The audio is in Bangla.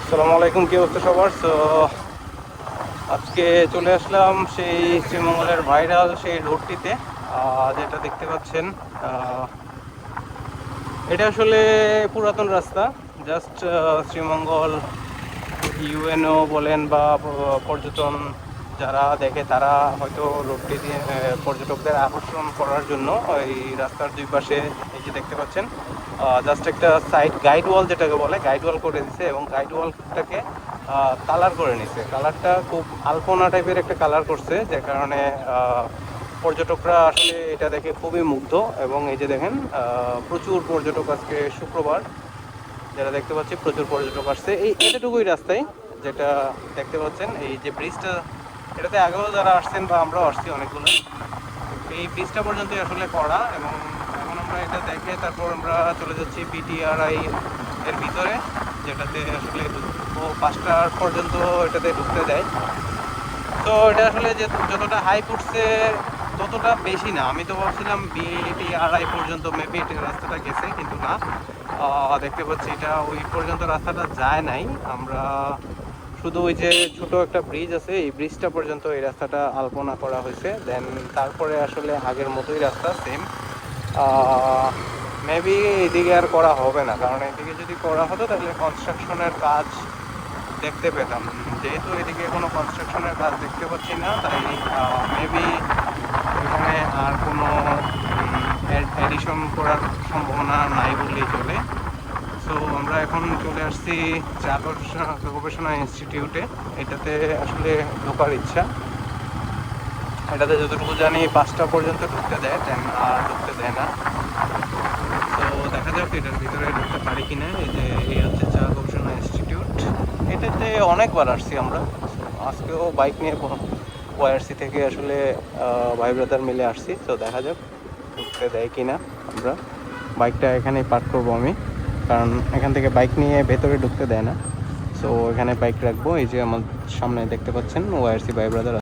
আসসালামু আলাইকুম, কি অবস্থা সবার? আজকে চলে আসলাম সেই শ্রীমঙ্গলের ভাইরাল সেই রোডটিতে, যেটা দেখতে পাচ্ছেন। আহ, এটা আসলে পুরাতন রাস্তা। জাস্ট শ্রীমঙ্গল ইউএনও বলেন বা পর্যটন যারা দেখে তারা হয়তো রোডটি দিয়ে পর্যটকদের আকর্ষণ করার জন্য এই রাস্তার দুই পাশে এই যে দেখতে পাচ্ছেন জাস্ট একটা সাইড গাইড ওয়াল যেটাকে বলে গাইড ওয়াল করে দিছে, এবং গাইড ওয়ালটাকে কালার করে নিছে। কালারটা খুব আলপনা টাইপের একটা কালার করছে, যে কারণে পর্যটকরা আসলে এটা দেখে খুবই মুগ্ধ। এবং এই যে দেখেন প্রচুর পর্যটক, আজকে শুক্রবার যেটা দেখতে পাচ্ছি প্রচুর পর্যটক আসছে এই এতটুকুই রাস্তায়। যেটা দেখতে পাচ্ছেন এই যে ব্রিজটা, এটাতে আগেও যারা আসছেন বা আমরাও আসছি অনেকগুলো, এই ব্রিজটা পর্যন্তই আসলে করা। এবং এখন আমরা এটা দেখে তারপর আমরা চলে যাচ্ছি পিটিআরআই এর ভিতরে, যেটাতে আসলে 5টা পর্যন্ত এটাতে ঢুকতে দেয়। তো এটা আসলে যে যতটা হাইপ উঠছে ততটা বেশি না। আমি তো ভাবছিলাম বিটিআরআই পর্যন্ত মেবি এটা রাস্তাটা গেছে, কিন্তু না, দেখতে পাচ্ছি এটা ওই পর্যন্ত রাস্তাটা যায় নাই। আমরা শুধু ওই যে ছোট একটা ব্রিজ আছে, এই ব্রিজটা পর্যন্ত এই রাস্তাটা আলপনা করা হয়েছে। দেন তারপরে আসলে আগের মতোই রাস্তা সেম। মেবি এইদিকে আর করা হবে না, কারণ এইদিকে যদি করা হতো তাহলে কনস্ট্রাকশনের কাজ দেখতে পেতাম। যেহেতু এদিকে কোনো কনস্ট্রাকশনের কাজ দেখতে পাচ্ছি না, তাই মেবি এখানে আর কোনো এডিশন করার সম্ভাবনা নাই বললেই চলে। সো আমরা এখন চলে আসছি চা গবেষণা ইনস্টিটিউটে। এটাতে আসলে ঢোকার ইচ্ছা। এটাতে যতটুকু জানি 5টা পর্যন্ত ঢুকতে দেয়, দেন আর ঢুকতে দেয় না। তো দেখা যাক এটার ভিতরে ঢুকতে পারি কিনা। এই যে এই হচ্ছে চা গবেষণা ইনস্টিটিউট। এটাতে অনেকবার আসছি আমরা। আজকেও বাইক নিয়ে ওয়াইআরসি থেকে আসলে ভাই ব্রাদার মিলে আসছি। তো দেখা যাক ঢুকতে দেয় কিনা। আমরা বাইকটা এখানেই পার্ক করবো আমি, কারণ এখান থেকে বাইক নিয়ে ভেতরে ঢুকতে দেয় না। সো এখানে বাইক রাখবো। এই যে আমার সামনে দেখতে পাচ্ছেন ওয়াইআরসি ভাই ব্রাদার